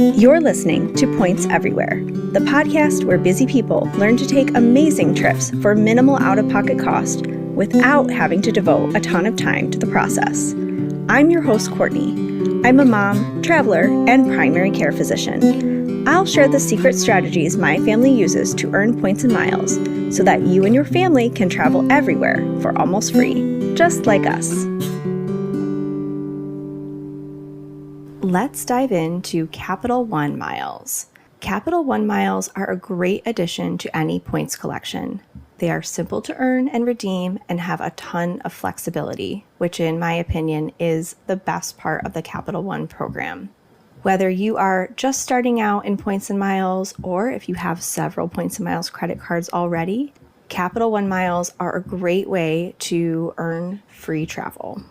You're listening to Points Everywhere, the podcast where busy people learn to take amazing trips for minimal out-of-pocket cost without having to devote a ton of time to the process. I'm your host, Courtney. I'm a mom, traveler, and primary care physician. I'll share the secret strategies my family uses to earn points and miles so that you and your family can travel everywhere for almost free, just like us. Let's dive into Capital One miles. Capital One miles are a great addition to any points collection. They are simple to earn and redeem and have a ton of flexibility, which in my opinion is the best part of the Capital One program. Whether you are just starting out in points and miles or if you have several points and miles credit cards already, Capital One miles are a great way to earn free travel.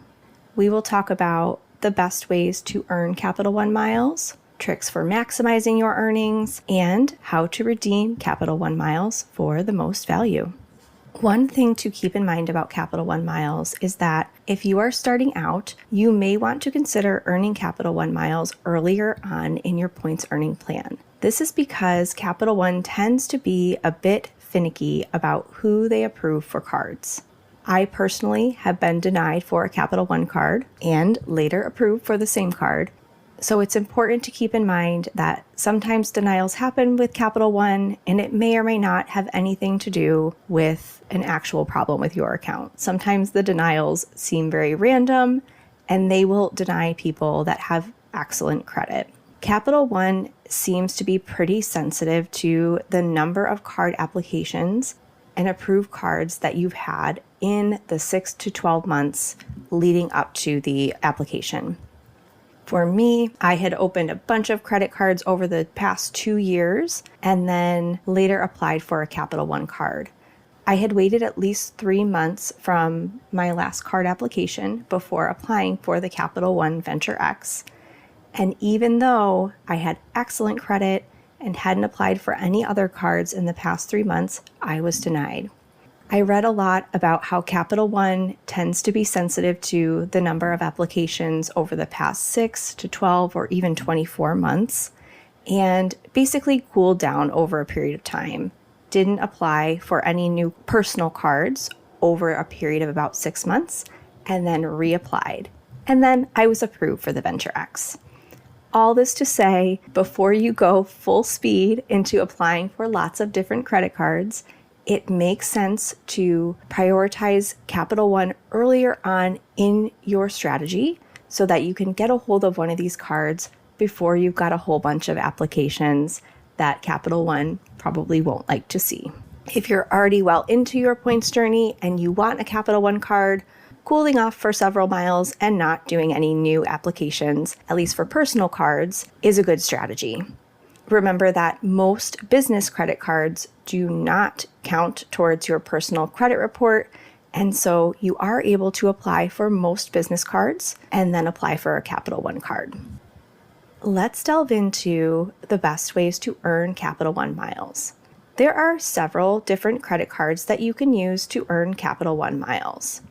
We will talk about the best ways to earn Capital One miles, tricks for maximizing your earnings, and how to redeem Capital One miles for the most value. One thing to keep in mind about Capital One miles is that if you are starting out, you may want to consider earning Capital One miles earlier on in your points earning plan. This is because Capital One tends to be a bit finicky about who they approve for cards. I personally have been denied for a Capital One card and later approved for the same card. So it's important to keep in mind that sometimes denials happen with Capital One and it may or may not have anything to do with an actual problem with your account. Sometimes the denials seem very random and they will deny people that have excellent credit. Capital One seems to be pretty sensitive to the number of card applications and approved cards that you've had in the 6 to 12 months leading up to the application. For me, I had opened a bunch of credit cards over the past 2 years and then later applied for a Capital One card. I had waited at least 3 months from my last card application before applying for the Capital One Venture X. And even though I had excellent credit and hadn't applied for any other cards in the past 3 months, I was denied. I read a lot about how Capital One tends to be sensitive to the number of applications over the past 6 to 12 or even 24 months and basically cooled down over a period of time. Didn't apply for any new personal cards over a period of about 6 months and then reapplied. And then I was approved for the Venture X. All this to say, before you go full speed into applying for lots of different credit cards, it makes sense to prioritize Capital One earlier on in your strategy so that you can get a hold of one of these cards before you've got a whole bunch of applications that Capital One probably won't like to see. If you're already well into your points journey and you want a Capital One card, cooling off for several miles and not doing any new applications, at least for personal cards, is a good strategy. Remember that most business credit cards do not count towards your personal credit report, and so you are able to apply for most business cards and then apply for a Capital One card. Let's delve into the best ways to earn Capital One miles. There are several different credit cards that you can use to earn Capital One miles.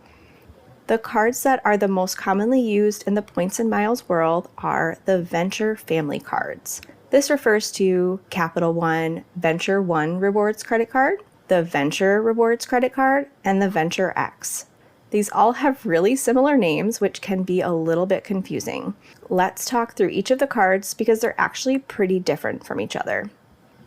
The cards that are the most commonly used in the points and miles world are the Venture family cards. This refers to Capital One Venture One Rewards credit card, the Venture Rewards credit card, and the Venture X. These all have really similar names, which can be a little bit confusing. Let's talk through each of the cards because they're actually pretty different from each other.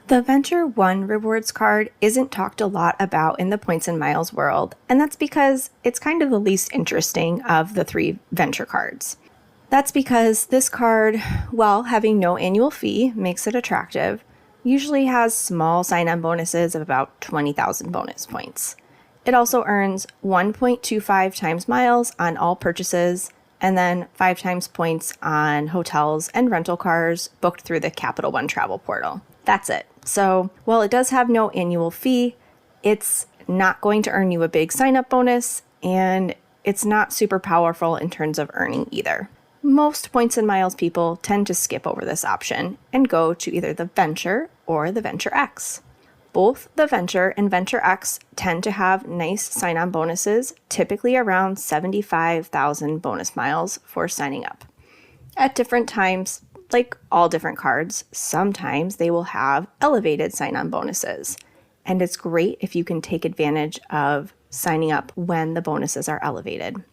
The Venture One Rewards card isn't talked a lot about in the points and miles world, and that's because it's kind of the least interesting of the 3 Venture cards. That's because this card, while having no annual fee makes it attractive, usually has small sign-on bonuses of about 20,000 bonus points. It also earns 1.25 times miles on all purchases, and then 5 times points on hotels and rental cars booked through the Capital One travel portal. That's it. So while it does have no annual fee, it's not going to earn you a big sign-up bonus, and it's not super powerful in terms of earning either. Most points and miles people tend to skip over this option and go to either the Venture or the Venture X. Both the Venture and Venture X tend to have nice sign-on bonuses, typically around 75,000 bonus miles for signing up. At different times, Like all different cards, sometimes they will have elevated sign-on bonuses. And it's great if you can take advantage of signing up when the bonuses are elevated.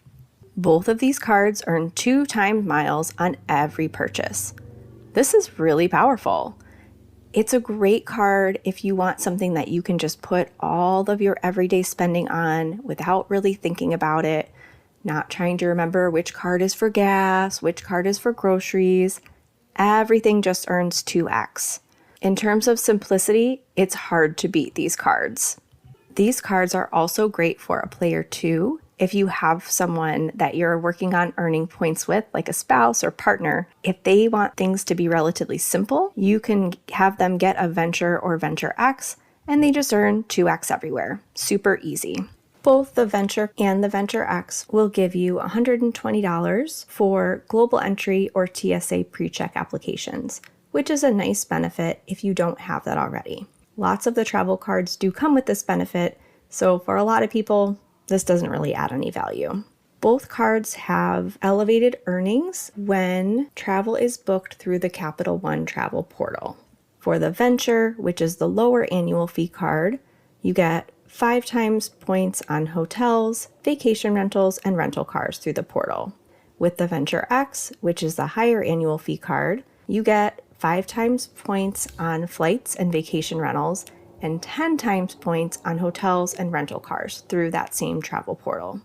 Both of these cards earn 2 times miles on every purchase. This is really powerful. It's a great card if you want something that you can just put all of your everyday spending on without really thinking about it, not trying to remember which card is for gas, which card is for groceries. Everything just earns 2x. In terms of simplicity, it's hard to beat these cards. These cards are also great for a player 2. If you have someone that you're working on earning points with, like a spouse or partner, if they want things to be relatively simple, you can have them get a Venture or Venture X, and they just earn 2x everywhere. Super easy. Both the Venture and the Venture X will give you $120 for global entry or TSA PreCheck applications, which is a nice benefit if you don't have that already. Lots of the travel cards do come with this benefit, so for a lot of people, this doesn't really add any value. Both cards have elevated earnings when travel is booked through the Capital One travel portal. For the Venture, which is the lower annual fee card, you get 5 times points on hotels, vacation rentals, and rental cars through the portal. With the Venture X, which is the higher annual fee card, you get 5 times points on flights and vacation rentals, and 10 times points on hotels and rental cars through that same travel portal.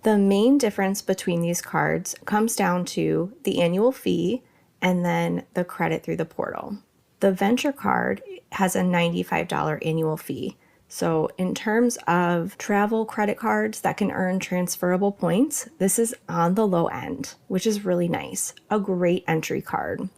The main difference between these cards comes down to the annual fee and then the credit through the portal. The Venture card has a $95 annual fee. So in terms of travel credit cards that can earn transferable points, this is on the low end, which is really nice. A great entry card.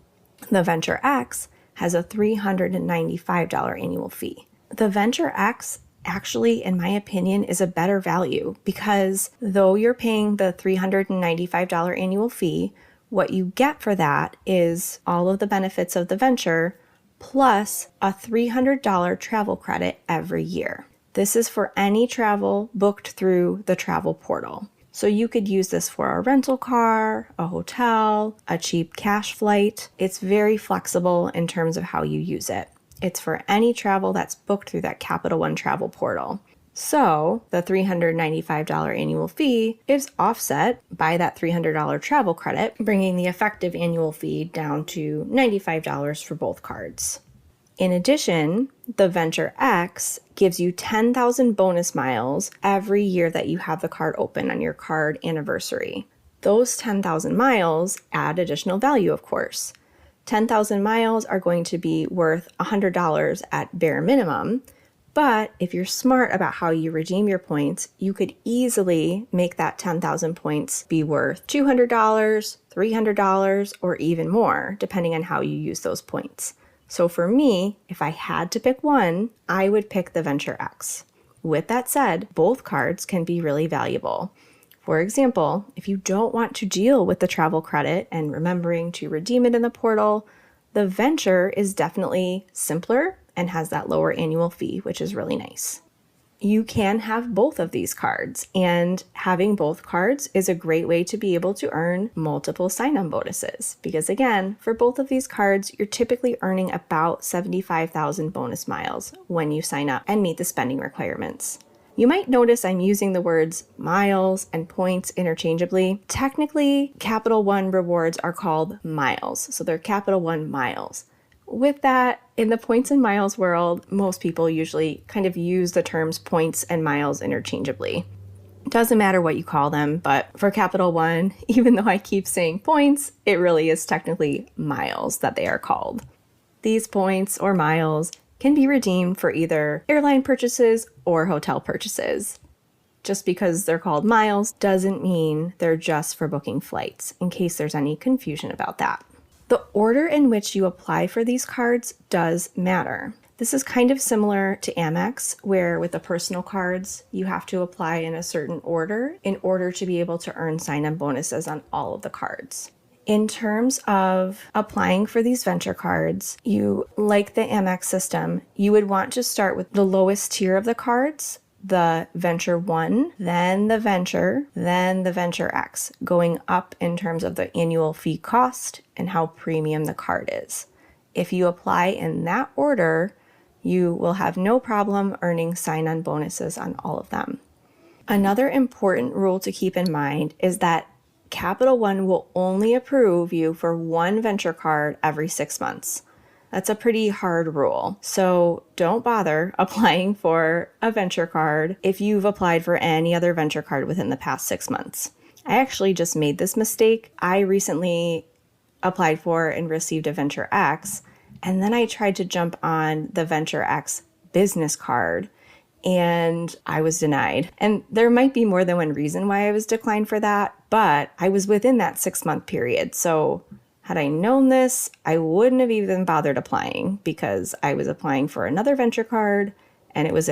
The Venture X has a $395 annual fee. The Venture X actually, in my opinion, is a better value because though you're paying the $395 annual fee, what you get for that is all of the benefits of the Venture plus a $300 travel credit every year. This is for any travel booked through the travel portal. So you could use this for a rental car, a hotel, a cheap cash flight. It's very flexible in terms of how you use it. It's for any travel that's booked through that Capital One travel portal. So the $395 annual fee is offset by that $300 travel credit, bringing the effective annual fee down to $95 for both cards. In addition, the Venture X gives you 10,000 bonus miles every year that you have the card open on your card anniversary. Those 10,000 miles add additional value, of course. 10,000 miles are going to be worth $100 at bare minimum, but if you're smart about how you redeem your points, you could easily make that 10,000 points be worth $200, $300, or even more, depending on how you use those points. So for me, if I had to pick one, I would pick the Venture X. With that said, both cards can be really valuable. For example, if you don't want to deal with the travel credit and remembering to redeem it in the portal, the Venture is definitely simpler and has that lower annual fee, which is really nice. You can have both of these cards, and having both cards is a great way to be able to earn multiple sign-on bonuses. Because again, for both of these cards, you're typically earning about 75,000 bonus miles when you sign up and meet the spending requirements. You might notice I'm using the words miles and points interchangeably. Technically, Capital One rewards are called miles, so they're Capital One miles. With that, in the points and miles world, most people usually kind of use the terms points and miles interchangeably. It doesn't matter what you call them, but for Capital One, even though I keep saying points, it really is technically miles that they are called. These points or miles can be redeemed for either airline purchases or hotel purchases. Just because they're called miles doesn't mean they're just for booking flights, in case there's any confusion about that. The order in which you apply for these cards does matter. This is kind of similar to Amex, where with the personal cards, you have to apply in a certain order in order to be able to earn sign-on bonuses on all of the cards. In terms of applying for these Venture cards, you, like the Amex system, you would want to start with the lowest tier of the cards, the Venture 1, then the Venture, then the Venture X, going up in terms of the annual fee cost and how premium the card is. If you apply in that order, you will have no problem earning sign-on bonuses on all of them. Another important rule to keep in mind is that Capital One will only approve you for one Venture card every 6 months. That's a pretty hard rule. So don't bother applying for a Venture card if you've applied for any other Venture card within the past 6 months. I actually just made this mistake. I recently applied for and received a Venture X, and then I tried to jump on the Venture X business card, and I was denied. And there might be more than one reason why I was declined for that, but I was within that 6-month period. So had I known this, I wouldn't have even bothered applying because I was applying for another Venture card and it was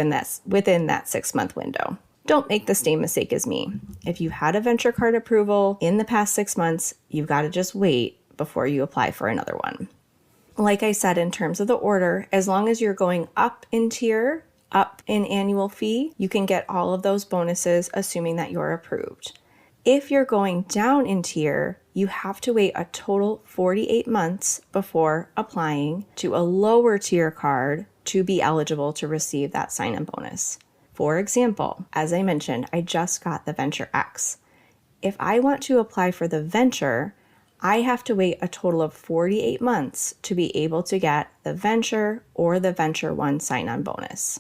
within that 6-month window. Don't make the same mistake as me. If you had a Venture card approval in the past 6 months, you've got to just wait before you apply for another one. Like I said, in terms of the order, as long as you're going up in tier, up in annual fee, you can get all of those bonuses assuming that you're approved. If you're going down in tier, you have to wait a total 48 months before applying to a lower tier card to be eligible to receive that sign-on bonus. For example, as I mentioned, I just got the Venture X. If I want to apply for the Venture, I have to wait a total of 48 months to be able to get the Venture or the Venture 1 sign-on bonus.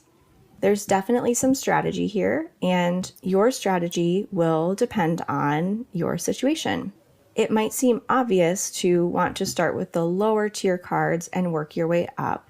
There's definitely some strategy here, and your strategy will depend on your situation. It might seem obvious to want to start with the lower tier cards and work your way up,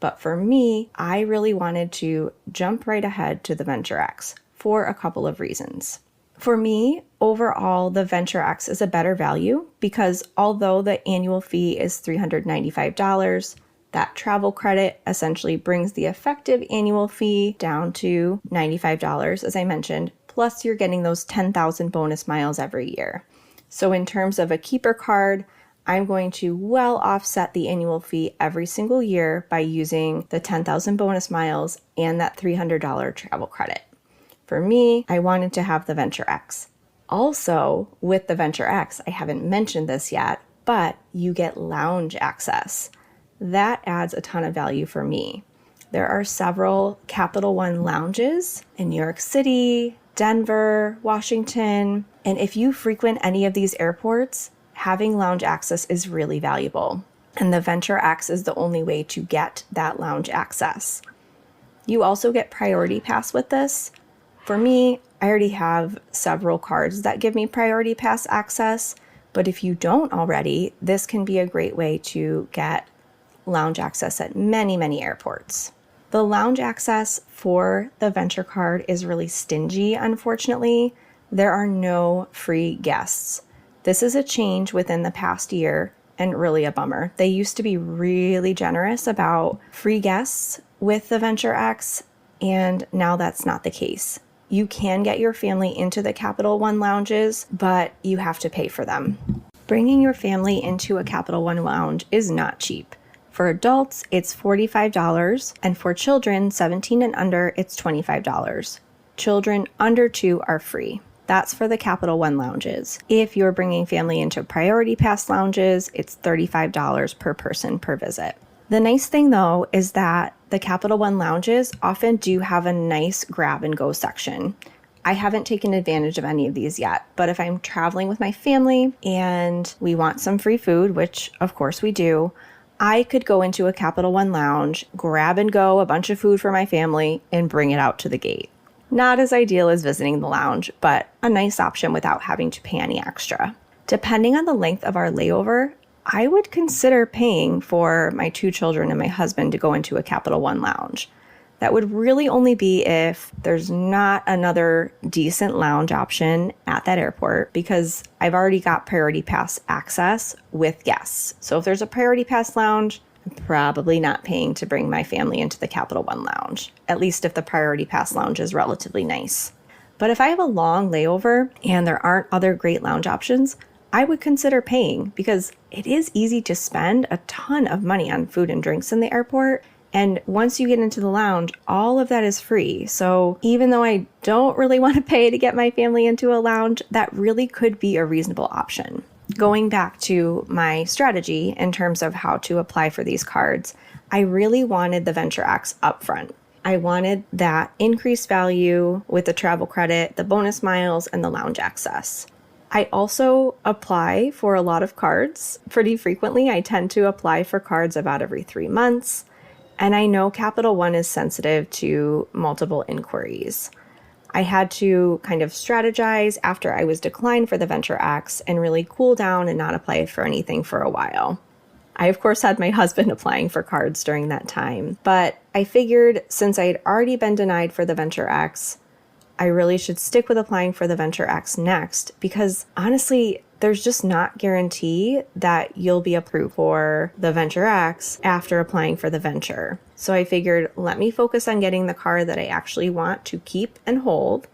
but for me, I really wanted to jump right ahead to the Venture X for a couple of reasons. For me, overall, the Venture X is a better value because although the annual fee is $395, that travel credit essentially brings the effective annual fee down to $95, as I mentioned, plus you're getting those 10,000 bonus miles every year. So in terms of a keeper card, I'm going to well offset the annual fee every single year by using the 10,000 bonus miles and that $300 travel credit. For me, I wanted to have the Venture X. Also, with the Venture X, I haven't mentioned this yet, but you get lounge access. That adds a ton of value for me. There are several Capital One lounges in New York City, Denver, Washington, and if you frequent any of these airports, having lounge access is really valuable. And the Venture X is the only way to get that lounge access. You also get Priority Pass with this. For me, I already have several cards that give me Priority Pass access, but if you don't already, this can be a great way to get lounge access at many, many airports. The lounge access for the Venture card is really stingy, unfortunately. There are no free guests. This is a change within the past year and really a bummer. They used to be really generous about free guests with the Venture X, and now that's not the case. You can get your family into the Capital One lounges, but you have to pay for them. Bringing your family into a Capital One lounge is not cheap. For adults, it's $45, and for children 17 and under, it's $25. Children under 2 are free. That's for the Capital One lounges. If you're bringing family into Priority Pass lounges, it's $35 per person per visit. The nice thing though is that the Capital One lounges often do have a nice grab and go section. I haven't taken advantage of any of these yet, but if I'm traveling with my family and we want some free food, which of course we do, I could go into a Capital One lounge, grab and go a bunch of food for my family, and bring it out to the gate. Not as ideal as visiting the lounge, but a nice option without having to pay any extra. Depending on the length of our layover, I would consider paying for my 2 children and my husband to go into a Capital One lounge. That would really only be if there's not another decent lounge option at that airport, because I've already got Priority Pass access with guests. So if there's a Priority Pass lounge, I'm probably not paying to bring my family into the Capital One lounge, at least if the Priority Pass lounge is relatively nice. But if I have a long layover and there aren't other great lounge options, I would consider paying because it is easy to spend a ton of money on food and drinks in the airport. And once you get into the lounge, all of that is free. So even though I don't really want to pay to get my family into a lounge, that really could be a reasonable option. Going back to my strategy in terms of how to apply for these cards, I really wanted the VentureX upfront. I wanted that increased value with the travel credit, the bonus miles, and the lounge access. I also apply for a lot of cards pretty frequently. I tend to apply for cards about every 3 months. And I know Capital One is sensitive to multiple inquiries. I had to kind of strategize after I was declined for the VentureX and really cool down and not apply for anything for a while. I, of course, had my husband applying for cards during that time, but I figured since I had already been denied for the VentureX, I really should stick with applying for the VentureX next because honestly, there's just not guarantee that you'll be approved for the VentureX after applying for the Venture. So I figured, let me focus on getting the card that I actually want to keep and hold.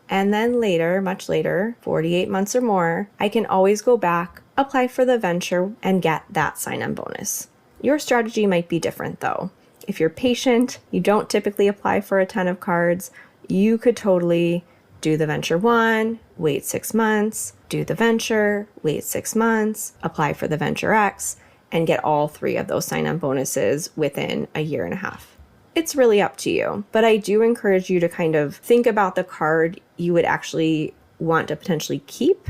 And then later, much later, 48 months or more, I can always go back, apply for the Venture, and get that sign-on bonus. Your strategy might be different though. If you're patient, you don't typically apply for a ton of cards, you could totally do the Venture 1, wait 6 months, do the Venture, wait 6 months, apply for the VentureX, and get all 3 of those sign-on bonuses within a year and a half. It's really up to you, but I do encourage you to kind of think about the card you would actually want to potentially keep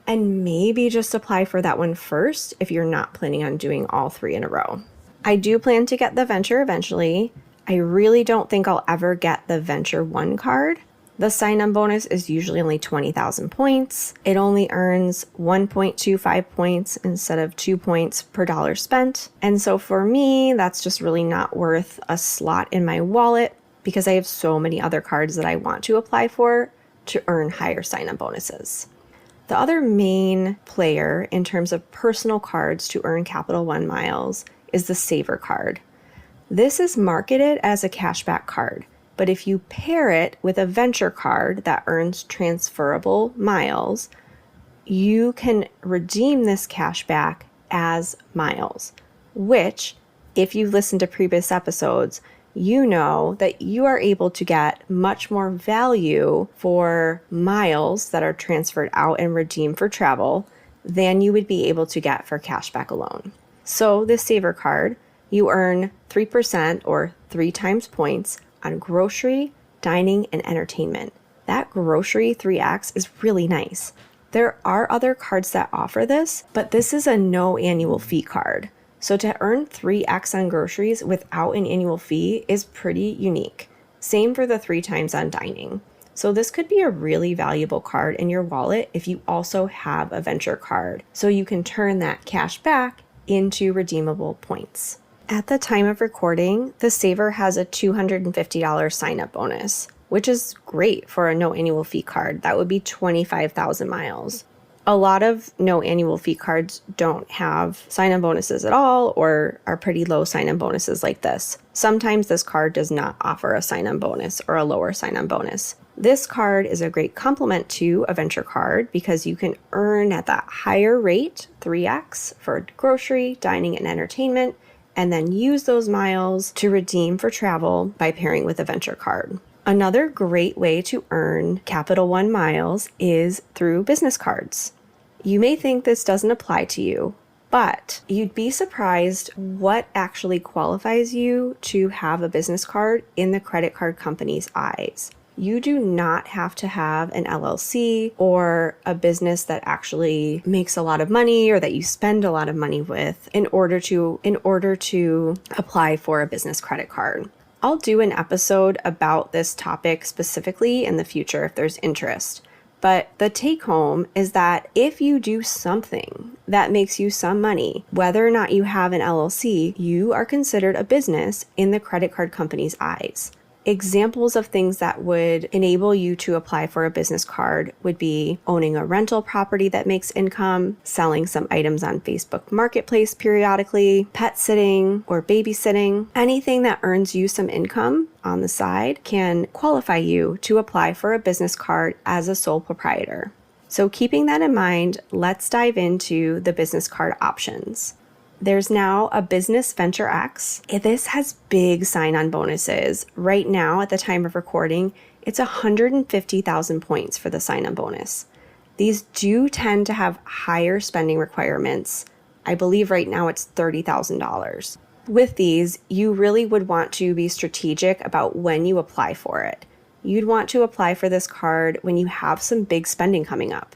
and maybe just apply for that one first if you're not planning on doing all 3 in a row. I do plan to get the Venture eventually. I really don't think I'll ever get the Venture 1 card. The sign-on bonus is usually only 20,000 points. It only earns 1.25 points instead of 2 points per dollar spent. And so for me, that's just really not worth a slot in my wallet because I have so many other cards that I want to apply for to earn higher sign-on bonuses. The other main player in terms of personal cards to earn Capital One miles is the Saver card. This is marketed as a cashback card. But if you pair it with a Venture card that earns transferable miles, you can redeem this cash back as miles, which, if you've listened to previous episodes, you know that you are able to get much more value for miles that are transferred out and redeemed for travel than you would be able to get for cashback alone. So this Saver card, you earn 3% or 3 times points on grocery, dining, and entertainment. That grocery 3x is really nice. There are other cards that offer this, but this is a no annual fee card. So to earn 3x on groceries without an annual fee is pretty unique. Same for the 3 times on dining. So this could be a really valuable card in your wallet if you also have a Venture card, so you can turn that cash back into redeemable points. At the time of recording, the Saver has a $250 sign-up bonus, which is great for a no annual fee card. That would be 25,000 miles. A lot of no annual fee cards don't have sign-on bonuses at all or are pretty low sign-on bonuses like this. Sometimes this card does not offer a sign-on bonus or a lower sign-on bonus. This card is a great complement to a Venture card because you can earn at that higher rate, 3x, for grocery, dining, and entertainment, and then use those miles to redeem for travel by pairing with a Venture card. Another great way to earn Capital One miles is through business cards. You may think this doesn't apply to you, but you'd be surprised what actually qualifies you to have a business card in the credit card company's eyes. You do not have to have an LLC or a business that actually makes a lot of money or that you spend a lot of money with in order to apply for a business credit card. I'll do an episode about this topic specifically in the future if there's interest. But the take home is that if you do something that makes you some money, whether or not you have an LLC, you are considered a business in the credit card company's eyes. Examples of things that would enable you to apply for a business card would be owning a rental property that makes income, selling some items on Facebook Marketplace periodically, pet sitting or babysitting. Anything that earns you some income on the side can qualify you to apply for a business card as a sole proprietor. So keeping that in mind, let's dive into the business card options. There's now a Business Venture X. This has big sign-on bonuses. Right now, at the time of recording, it's 150,000 points for the sign-on bonus. These do tend to have higher spending requirements. I believe right now it's $30,000. With these, you really would want to be strategic about when you apply for it. You'd want to apply for this card when you have some big spending coming up.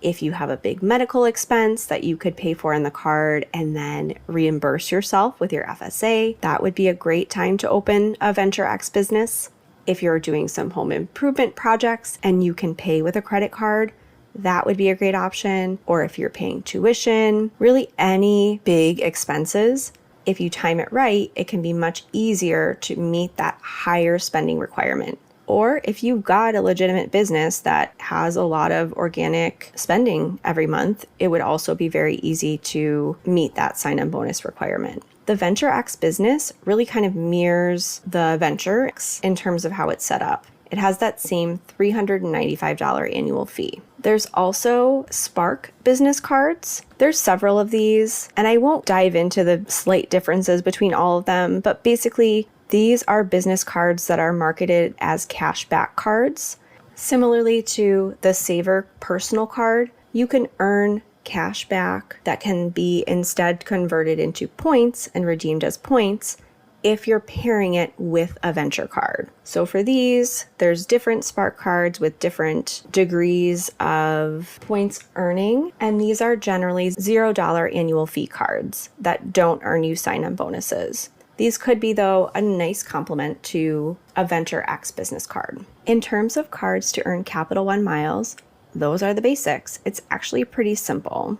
If you have a big medical expense that you could pay for on the card and then reimburse yourself with your FSA, that would be a great time to open a Venture X business. If you're doing some home improvement projects and you can pay with a credit card, that would be a great option. Or if you're paying tuition, really any big expenses, if you time it right, it can be much easier to meet that higher spending requirement. Or if you've got a legitimate business that has a lot of organic spending every month, it would also be very easy to meet that sign-on bonus requirement. The Venture X business really kind of mirrors the Venture X in terms of how it's set up. It has that same $395 annual fee. There's also Spark business cards. There's several of these, and I won't dive into the slight differences between all of them, but basically, these are business cards that are marketed as cashback cards. Similarly to the Savor personal card, you can earn cash back that can be instead converted into points and redeemed as points if you're pairing it with a venture card. So for these, there's different Spark cards with different degrees of points earning, and these are generally $0 annual fee cards that don't earn you sign-on bonuses. These could be, though, a nice complement to a Venture X business card. In terms of cards to earn Capital One miles, those are the basics. It's actually pretty simple.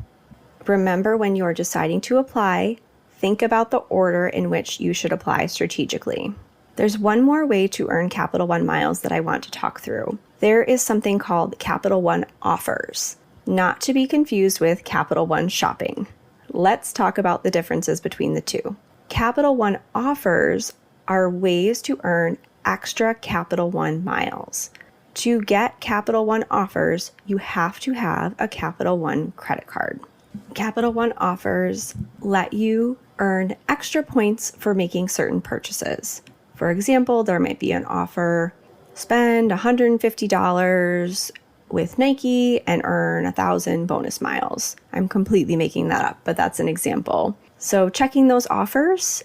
Remember, when you're deciding to apply, think about the order in which you should apply strategically. There's one more way to earn Capital One miles that I want to talk through. There is something called Capital One offers, not to be confused with Capital One shopping. Let's talk about the differences between the two. Capital One offers are ways to earn extra Capital One miles. To get Capital One offers, you have to have a Capital One credit card. Capital One offers let you earn extra points for making certain purchases. For example, there might be an offer, spend $150 with Nike and earn 1,000 bonus miles. I'm completely making that up, but that's an example. So checking those offers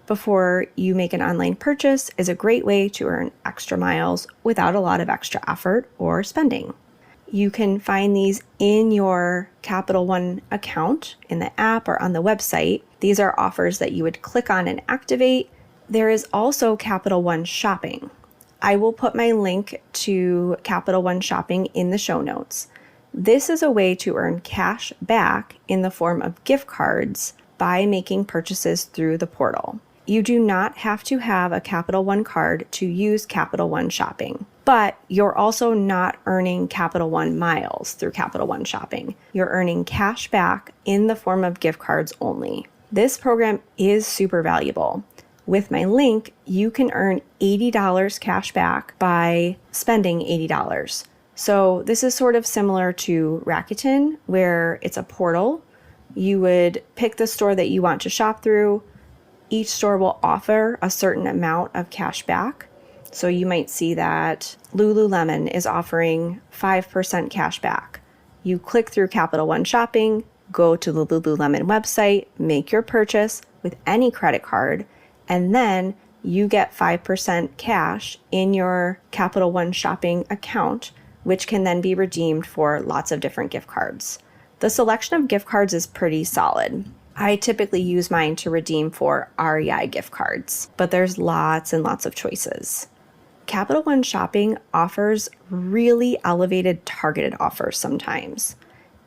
before you make an online purchase is a great way to earn extra miles without a lot of extra effort or spending. You can find these in your Capital One account in the app or on the website. These are offers that you would click on and activate. There is also Capital One Shopping. I will put my link to Capital One Shopping in the show notes. This is a way to earn cash back in the form of gift cards by making purchases through the portal. You do not have to have a Capital One card to use Capital One Shopping, but you're also not earning Capital One miles through Capital One Shopping. You're earning cash back in the form of gift cards only. This program is super valuable. With my link, you can earn $80 cash back by spending $80. So this is sort of similar to Rakuten, where it's a portal. You would pick the store that you want to shop through. Each store will offer a certain amount of cash back. So you might see that Lululemon is offering 5% cash back. You click through Capital One Shopping, go to the Lululemon website, make your purchase with any credit card, and then you get 5% cash in your Capital One Shopping account, which can then be redeemed for lots of different gift cards. The selection of gift cards is pretty solid. I typically use mine to redeem for REI gift cards, but there's lots and lots of choices. Capital One Shopping offers really elevated targeted offers sometimes.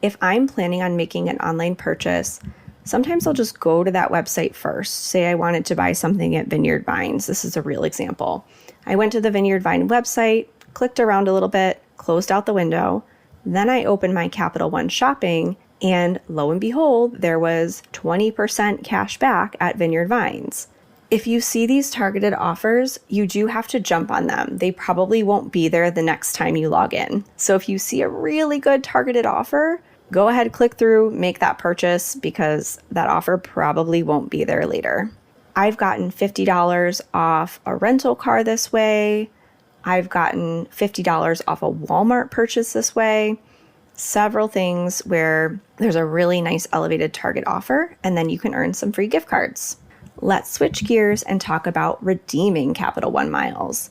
If I'm planning on making an online purchase, sometimes I'll just go to that website first. Say I wanted to buy something at Vineyard Vines. This is a real example. I went to the Vineyard Vine website, clicked around a little bit, closed out the window. Then I opened my Capital One Shopping, and lo and behold, there was 20% cash back at Vineyard Vines. If you see these targeted offers, you do have to jump on them. They probably won't be there the next time you log in. So if you see a really good targeted offer, go ahead, click through, make that purchase because that offer probably won't be there later. I've gotten $50 off a rental car this way. I've gotten $50 off a Walmart purchase this way. Several things where there's a really nice elevated Target offer, and then you can earn some free gift cards. Let's switch gears and talk about redeeming Capital One miles.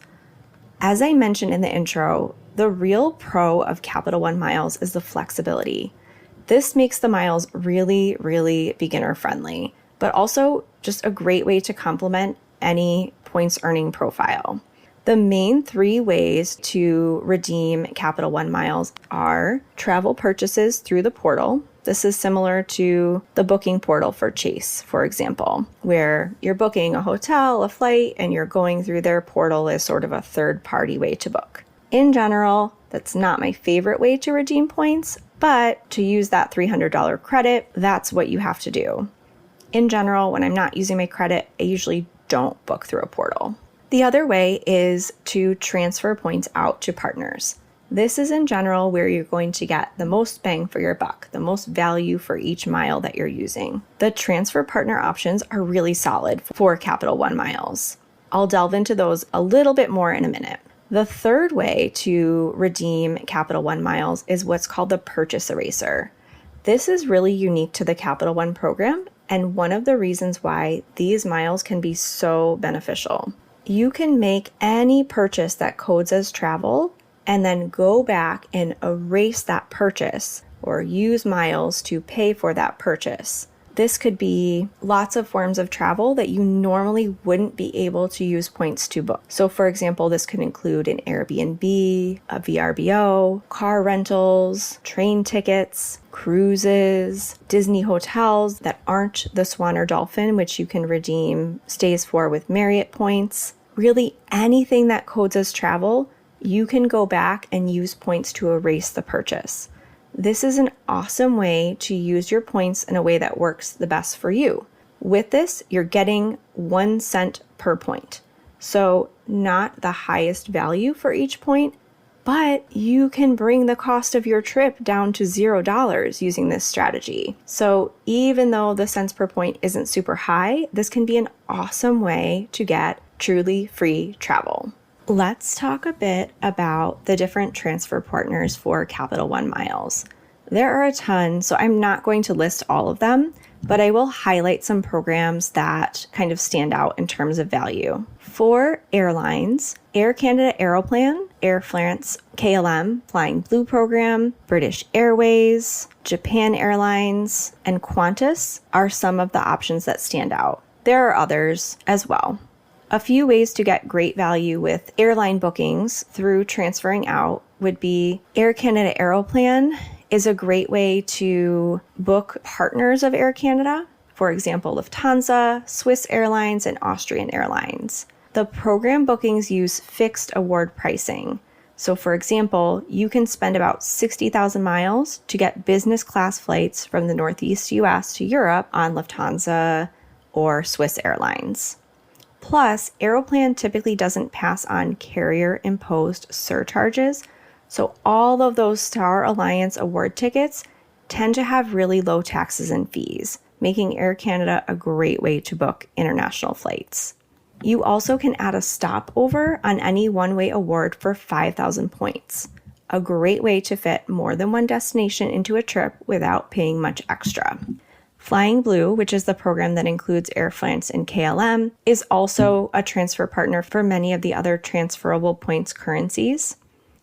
As I mentioned in the intro, the real pro of Capital One miles is the flexibility. This makes the miles really, really beginner friendly, but also just a great way to complement any points earning profile. The main 3 ways to redeem Capital One miles are travel purchases through the portal. This is similar to the booking portal for Chase, for example, where you're booking a hotel, a flight, and you're going through their portal as sort of a third-party way to book. In general, that's not my favorite way to redeem points, but to use that $300 credit, that's what you have to do. In general, when I'm not using my credit, I usually don't book through a portal. The other way is to transfer points out to partners. This is in general where you're going to get the most bang for your buck, the most value for each mile that you're using. The transfer partner options are really solid for Capital One miles. I'll delve into those a little bit more in a minute. The third way to redeem Capital One miles is what's called the purchase eraser. This is really unique to the Capital One program and one of the reasons why these miles can be so beneficial. You can make any purchase that codes as travel and then go back and erase that purchase or use miles to pay for that purchase. This could be lots of forms of travel that you normally wouldn't be able to use points to book. So for example, this could include an Airbnb, a VRBO, car rentals, train tickets, cruises, Disney hotels that aren't the Swan or Dolphin, which you can redeem stays for with Marriott points. Really anything that codes as travel, you can go back and use points to erase the purchase. This is an awesome way to use your points in a way that works the best for you. With this, you're getting 1 cent per point. So not the highest value for each point, but you can bring the cost of your trip down to $0 using this strategy. So even though the cents per point isn't super high, this can be an awesome way to get truly free travel. Let's talk a bit about the different transfer partners for Capital One miles. There are a ton, so I'm not going to list all of them, but I will highlight some programs that kind of stand out in terms of value. For airlines, Air Canada Aeroplan, Air France KLM Flying Blue program, British Airways, Japan Airlines, and Qantas are some of the options that stand out. There are others as well. A few ways to get great value with airline bookings through transferring out would be Air Canada Aeroplan is a great way to book partners of Air Canada, for example, Lufthansa, Swiss Airlines, and Austrian Airlines. The program bookings use fixed award pricing. So for example, you can spend about 60,000 miles to get business class flights from the Northeast US to Europe on Lufthansa or Swiss Airlines. Plus, Aeroplan typically doesn't pass on carrier-imposed surcharges, so all of those Star Alliance award tickets tend to have really low taxes and fees, making Air Canada a great way to book international flights. You also can add a stopover on any one-way award for 5,000 points, a great way to fit more than one destination into a trip without paying much extra. Flying Blue, which is the program that includes Air France and KLM, is also a transfer partner for many of the other transferable points currencies.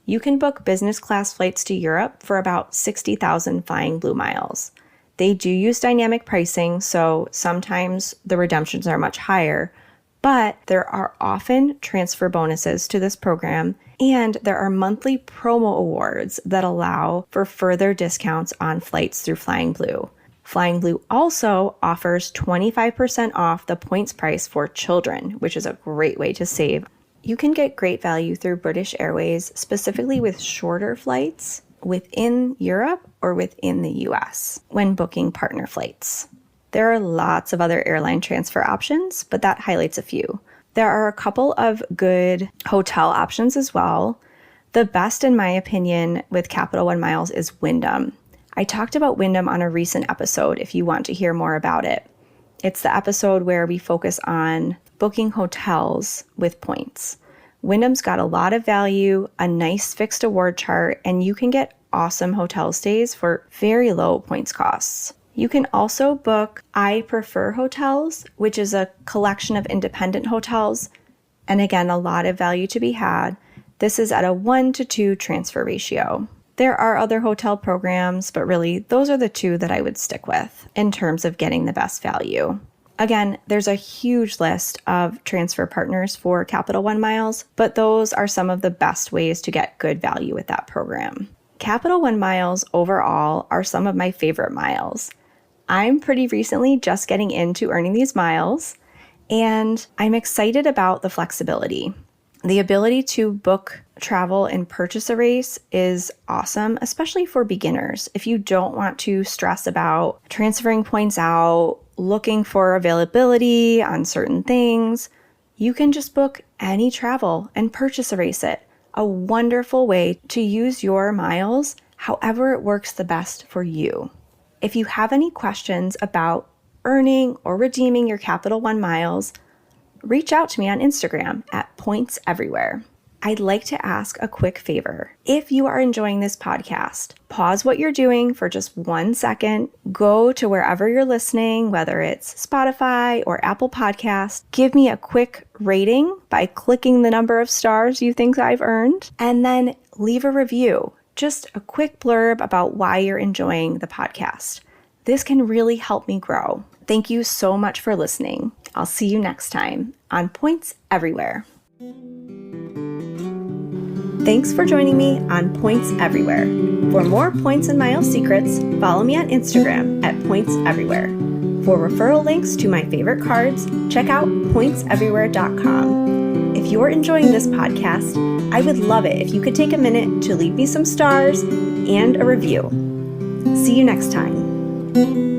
You can book business class flights to Europe for about 60,000 Flying Blue miles. They do use dynamic pricing, so sometimes the redemptions are much higher, but there are often transfer bonuses to this program, and there are monthly promo awards that allow for further discounts on flights through Flying Blue. Flying Blue also offers 25% off the points price for children, which is a great way to save. You can get great value through British Airways, specifically with shorter flights within Europe or within the US when booking partner flights. There are lots of other airline transfer options, but that highlights a few. There are a couple of good hotel options as well. The best, in my opinion, with Capital One miles is Wyndham. I talked about Wyndham on a recent episode if you want to hear more about it. It's the episode where we focus on booking hotels with points. Wyndham's got a lot of value, a nice fixed award chart, and you can get awesome hotel stays for very low points costs. You can also book I Prefer Hotels, which is a collection of independent hotels, and again, a lot of value to be had. This is at a 1-to-2 transfer ratio. There are other hotel programs, but really those are the two that I would stick with in terms of getting the best value. Again, there's a huge list of transfer partners for Capital One Miles, but those are some of the best ways to get good value with that program. Capital One Miles overall are some of my favorite miles. I'm pretty recently just getting into earning these miles, and I'm excited about the flexibility. The ability to book travel and purchase a race is awesome, especially for beginners. If you don't want to stress about transferring points out, looking for availability on certain things, you can just book any travel and purchase a race it. A wonderful way to use your miles however it works the best for you. If you have any questions about earning or redeeming your Capital One miles, reach out to me on Instagram at Points Everywhere. I'd like to ask a quick favor. If you are enjoying this podcast, pause what you're doing for just 1 second, go to wherever you're listening, whether it's Spotify or Apple Podcasts, give me a quick rating by clicking the number of stars you think I've earned, and then leave a review. Just a quick blurb about why you're enjoying the podcast. This can really help me grow. Thank you so much for listening. I'll see you next time on Points Everywhere. Thanks for joining me on Points Everywhere. For more points and miles secrets, follow me on Instagram at Points Everywhere. For referral links to my favorite cards, check out pointseverywhere.com. If you're enjoying this podcast, I would love it if you could take a minute to leave me some stars and a review. See you next time.